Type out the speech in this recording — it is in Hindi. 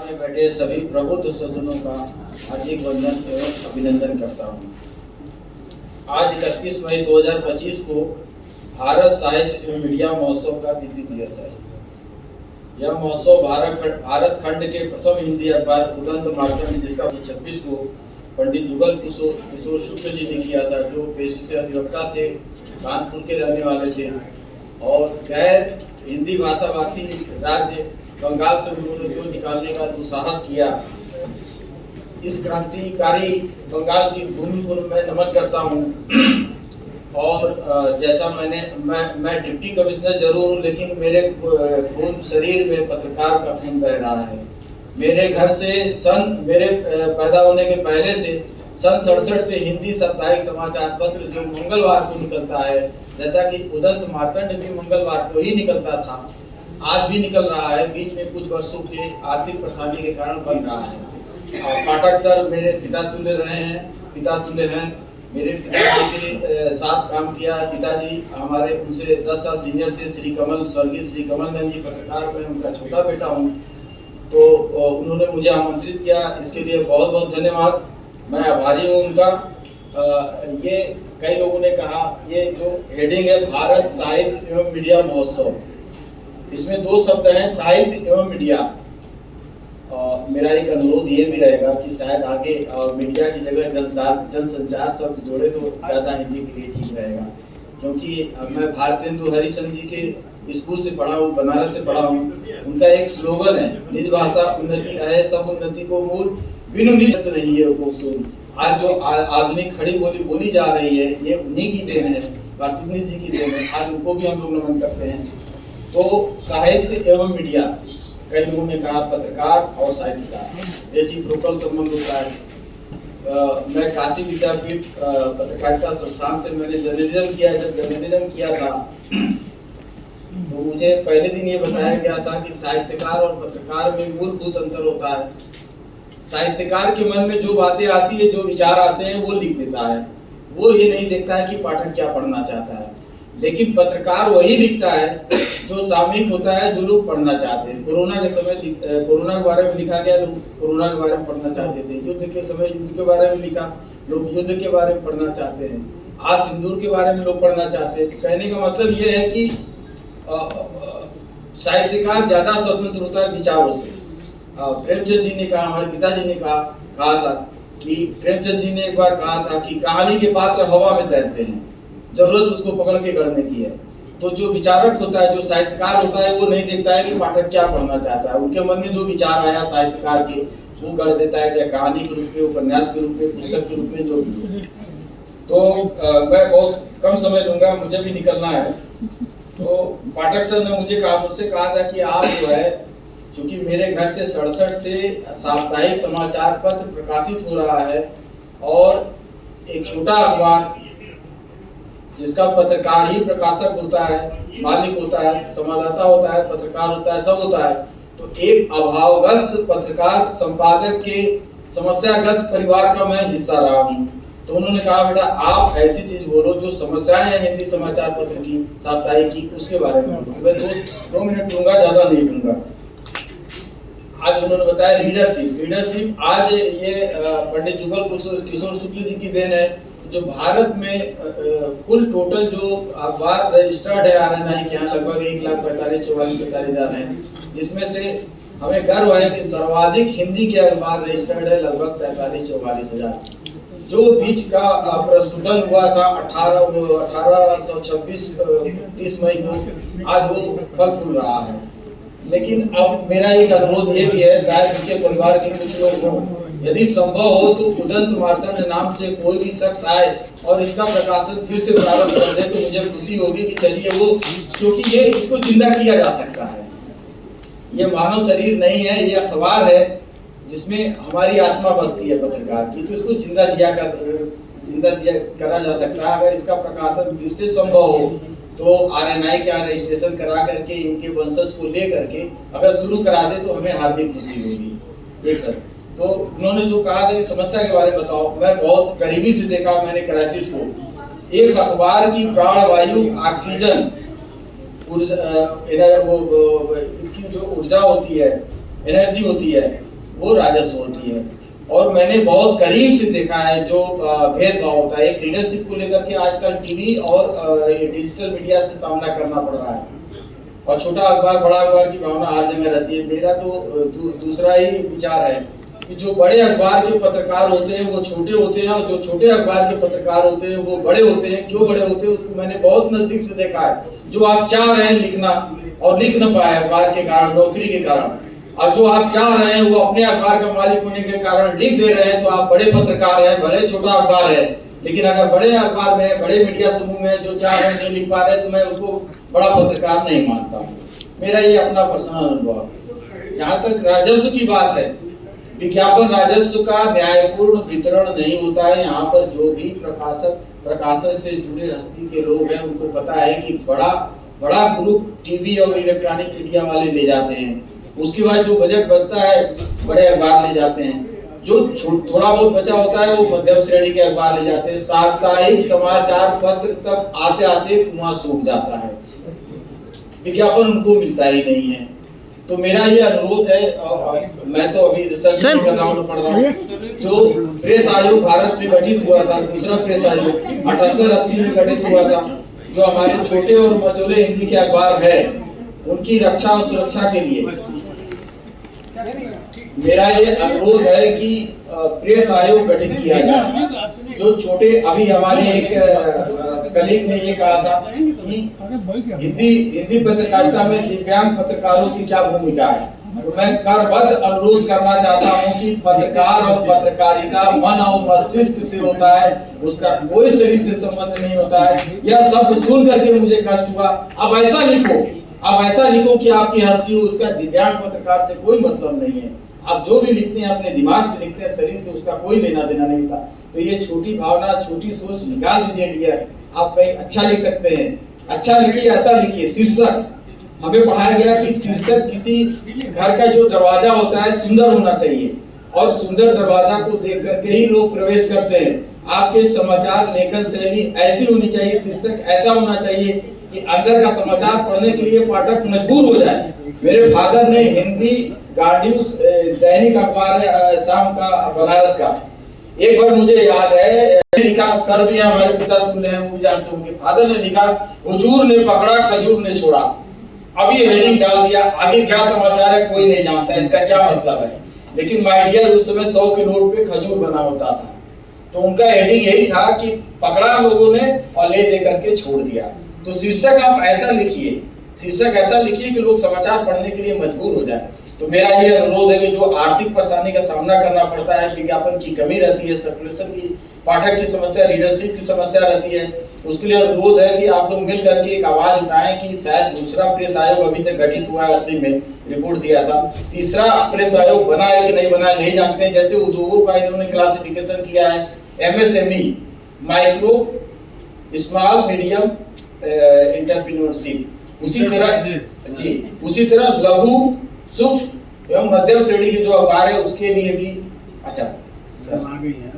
में बैठे सभी प्रबुद्ध सज्जनों का हार्दिक वंदन एवं अभिनंदन करता हूँ। आज 31 मई 2025 को भारत साहित्य एवं मीडिया महोत्सव का द्वितीय दिवस है। यह महोत्सव भारत खंड के प्रथम हिंदी अखबार उदंत मार्तंड, जिसका 26 को पंडित जुगल किशोर शुक्ल जी ने किया था, जो पेशे से अधिवक्ता थे, कानपुर के रहने वाले थे और गैर हिंदी भाषा भाषी राज्य बंगाल से उन्होंने जो निकालने का दुस्साहस किया, इस क्रांतिकारी बंगाल की भूमि को मैं नमन करता हूँ। और जैसा मैं डिप्टी कमिश्नर जरूर हूँ, लेकिन मेरे खून शरीर में पत्रकार का खून बह रहा है। मेरे घर से मेरे पैदा होने के पहले से सन 67 से हिंदी साप्ताहिक समाचार पत्र जो मंगलवार को निकलता है, जैसा कि उदंत मार्तंड भी मंगलवार को ही निकलता था, आज भी निकल रहा है। बीच में कुछ वर्षों के आर्थिक परेशानी के कारण बन रहा है। पाठक सर मेरे पिता तुल्य हैं। मेरे पिताजी के साथ काम किया। पिताजी हमारे उनसे 10 साल सीनियर थे। स्वर्गीय श्री कमल नंद जी पत्रकार, मैं उनका छोटा बेटा हूँ। तो उन्होंने मुझे आमंत्रित किया, इसके लिए बहुत बहुत धन्यवाद। मैं आभारी हूँ उनका। ये कई लोगों ने कहा, ये जो हेडिंग है भारत साहित्य एवं मीडिया महोत्सव, इसमें 2 शब्द हैं, साहित्य एवं मीडिया। मेरा एक अनुरोध ये भी रहेगा कि शायद आगे मीडिया की जगह जनसंचार शब्द जोड़े तो ज़्यादा हिंदी के लिए ठीक रहेगा, क्योंकि मैं भारतेंदु हरिश्चंद्र जी के स्कूल से पढ़ा हूँ, बनारस से पढ़ा हूँ। उनका एक स्लोगन है, निज भाषा उन्नति है, सब उन्नति को मूल, बिनु निज नहीं है वो सूल। आज जो आधुनिक खड़ी बोली बोली जा रही है, ये उन्हीं की देन है, भारतेंदु जी की देन है। आज उनको भी हम लोग नमन करते हैं। तो साहित्य एवं मीडिया, कई लोगों ने कहा पत्रकार और साहित्यकार रेसिप्रोकल संबंध होता है। मैं काशी विद्यापीठ पत्रकारिता संस्थान से मैंने जर्नलिज्म किया। जब जर्नलिज्म किया था तो मुझे पहले दिन ये बताया गया था कि साहित्यकार और पत्रकार में मूलभूत अंतर होता है। साहित्यकार के मन में जो बातें आती है, जो विचार आते हैं, वो लिख देता है। वो ये नहीं देखता है कि पाठक क्या पढ़ना चाहता है। लेकिन पत्रकार वही लिखता है जो सामयिक होता है, जो लोग पढ़ना चाहते हैं। कोरोना के समय कोरोना के बारे में लिखा गया, लोग कोरोना के बारे में पढ़ना चाहते थे। युद्ध के समय युद्ध के बारे में लिखा, लोग युद्ध के बारे में पढ़ना चाहते हैं। आज सिंदूर के बारे में लोग पढ़ना चाहते हैं। कहने का मतलब ये है कि साहित्यकार ज्यादा स्वतंत्र होता है विचारों से। प्रेमचंद जी ने कहा, हमारे पिताजी ने कहा था कि प्रेमचंद जी ने एक बार कहा था कि कहानी के पात्र हवा में तैरते हैं, जरूरत उसको पकड़ के गढ़ने की है। तो जो विचारक होता है, जो साहित्यकार होता है, वो नहीं देखता है कि पाठक क्या पढ़ना चाहता है। उनके मन में जो विचार आया साहित्यकार के, वो गढ़ देता है, चाहे कहानी के रूप में, उपन्यास के रूप में, पुस्तक के रूप में, जो भी। तो मैं बहुत कम समय लूंगा, मुझे भी निकलना है। तो पाठक सर ने मुझसे कहा था कि आप जो है, क्योंकि मेरे घर से 67 से साप्ताहिक समाचार पत्र प्रकाशित हो रहा है और एक छोटा अखबार जिसका पत्रकार ही प्रकाशक होता है, मालिक होता है, संवाददाता होता है, पत्रकार होता है, सब होता है। तो एक अभावग्रस्त पत्रकार संपादक के समस्याग्रस्त परिवार का मैं हिस्सा रहा हूँ। तो उन्होंने कहा, बेटा आप ऐसी चीज बोलो जो समस्याएं हैं हिंदी समाचार पत्र की, साप्ताहिक की, उसके बारे में। मैं 2 मिनट लूंगा, ज्यादा नहीं लूंगा। आज उन्होंने बताया लीडरशिप। आज ये पंडित जुगल किशोर शुक्ल जी की देन है। जो भारत में कुल टोटल जो अखबार रजिस्टर्ड है RNI के यहाँ, लगभग 1,45,44,000 हैं, जिसमें से हमें गर्व है कि सर्वाधिक हिंदी के अखबार रजिस्टर्ड है, लगभग 43,44,000। जो बीच का प्रस्फुटन हुआ था 1826 30 मई को, आज वो फल फूल रहा है। लेकिन अब मेरा एक अनुरोध ये भी है, शायद उनके परिवार के कुछ लोग हों, यदि संभव हो तो उदंत मार्तंड नाम से कोई भी शख्स आए और इसका प्रकाशन फिर से प्रारंभ कर दे, तो मुझे खुशी होगी कि चलिए वो, क्योंकि ये इसको जिंदा किया जा सकता है। ये मानव शरीर नहीं है, ये अखबार है जिसमें हमारी आत्मा बसती है पत्रकार की। तो इसको जिंदा करा जा सकता है। अगर इसका प्रकाशन फिर से संभव हो तो RNI के यहाँ रजिस्ट्रेशन करा करके इनके वंशज को ले करके अगर शुरू करा दे तो हमें हार्दिक खुशी होगी। एक सर, तो उन्होंने जो कहा था कि समस्या के बारे में बताओ, मैं बहुत करीबी से देखा मैंने क्राइसिस को। एक अखबार की प्राणवायु ऑक्सीजन, इसकी जो ऊर्जा होती है, एनर्जी होती है, वो राजस्व होती है। और मैंने बहुत करीब से देखा है जो भेदभाव होता है एक लीडरशिप को लेकर के आजकल टीवी और डिजिटल मीडिया से सामना करना पड़ रहा है। और छोटा अखबार बड़ा अखबार की भावना हर जगह रहती है। मेरा तो दूसरा ही विचार है कि जो बड़े अखबार के पत्रकार होते हैं वो छोटे होते हैं, और जो छोटे अखबार के पत्रकार होते हैं वो बड़े होते हैं। क्यों बड़े होते हैं उसको मैंने बहुत नजदीक से देखा है। जो आप चाह रहे हैं लिखना और लिख न पाए अखबार के कारण, नौकरी के कारण, और जो आप चाह रहे हैं वो अपने अखबार का मालिक होने के कारण लिख दे रहे हैं, तो आप बड़े पत्रकार हैं, भले छोटा अखबार है। लेकिन अगर बड़े अखबार में, बड़े मीडिया समूह में जो चाह रहे हैं नहीं लिख पा रहे, तो मैं उसको बड़ा पत्रकार नहीं मानता हूँ। मेरा ये अपना पर्सनल अनुभव है। जहाँ तक राजस्व की बात है, विज्ञापन राजस्व का न्यायपूर्ण वितरण नहीं होता है। यहाँ पर जो भी प्रकाशन से जुड़े हस्ती के लोग हैं उनको पता है कि बड़ा ग्रुप टीवी और इलेक्ट्रॉनिक मीडिया वाले ले जाते हैं। उसके बाद जो बजट बचता है बड़े अखबार ले जाते हैं। जो थोड़ा बहुत बचा होता है वो मध्यम श्रेणी के अखबार ले जाते हैं। साप्ताहिक समाचार पत्र तक आते आते कुआं सूख जाता है, विज्ञापन उनको मिलता ही नहीं है। तो मेरा ये अनुरोध है, मैं तो अभी रिसर्च कर रहा हूँ, पढ़ रहा हूँ। जो प्रेस आयोग भारत में गठित हुआ था, दूसरा प्रेस आयोग 78-80 में गठित हुआ था, जो हमारे छोटे और मझोले हिंदी के अखबार है उनकी रक्षा और सुरक्षा के लिए मेरा ये अनुरोध है कि प्रेस आयोग गठित किया जाए। जो छोटे, अभी हमारे एक कलीग ने ये कहा था कि हिंदी पत्रकारिता में दिव्यांग पत्रकारों की क्या भूमिका है, तो मैं करबद्ध अनुरोध करना चाहता हूं कि पत्रकार और पत्रकारिता मन और मस्तिष्क से होता है, उसका कोई शरीर से संबंध नहीं होता है। यह शब्द सुन करके मुझे कष्ट हुआ। अब ऐसा लिखो कि आपकी हस्ती हो, उसका दिव्यांग पत्रकार से कोई मतलब नहीं है। आप जो भी लिखते हैं अपने दिमाग से लिखते हैं, शरीर से उसका कोई लेना देना नहीं था। तो ये छोटी भावना, छोटी सोच निकाल दीजिए डियर। आप कहीं अच्छा लिख सकते हैं, अच्छा लिखिए, ऐसा लिखिए। शीर्षक, हमें पढ़ाया गया कि शीर्षक किसी घर का जो दरवाजा होता है सुंदर होना चाहिए, और सुंदर दरवाजा को देख करके ही लोग प्रवेश करते हैं। आपके समाचार लेखन शैली ऐसी होनी चाहिए, शीर्षक ऐसा होना चाहिए कि अंदर का समाचार पढ़ने के लिए पाठक मजबूर हो जाए। मेरे फादर ने हिंदी गार्डियंस दैनिक अखबार है शाम का, बनारस का, एक बार मुझे याद है लिखा, सर भी हमारे पिता तुल्य हैं, वो भी जानते होंगे। फादर ने लिखा, हुजूर ने पकड़ा खजूर ने छोड़ा। अब ये हेडिंग डाल दिया, आगे क्या समाचार है कोई नहीं जानता, इसका क्या मतलब है। लेकिन माय डियर, उस समय 100 के नोट पे खजूर बना होता था, तो उनका हेडिंग यही था कि पकड़ा लोगों ने और ले दे करके छोड़ दिया। तो शीर्षक आप ऐसा लिखिए, शीर्षक ऐसा लिखिए कि लोग समाचार पढ़ने के लिए मजबूर हो जाए। तो मेरा ये अनुरोध है कि जो आर्थिक परेशानी का सामना करना पड़ता है, विज्ञापन की कमी रहती है, सर्कुलेशन की, पाठक की समस्या, रीडरशिप की समस्या रहती है, उसके लिए अनुरोध है कि आप लोग मिल करके एक आवाज उठाएं कि शायद दूसरा प्रेस आयोग अभी तक गठित हुआ है, 80 में रिपोर्ट दिया था, तीसरा प्रेस आयोग बना है कि नहीं बना है नहीं जानते हैं। जैसे उद्योगों का इन्होंने क्लासिफिकेशन किया है, MSME, micro, small, medium entrepreneurship, उसी तरह लघु, सूक्ष्म एवं मध्यम श्रेणी के जो अखबार है उसके लिए भी। अच्छा सर आ गई है।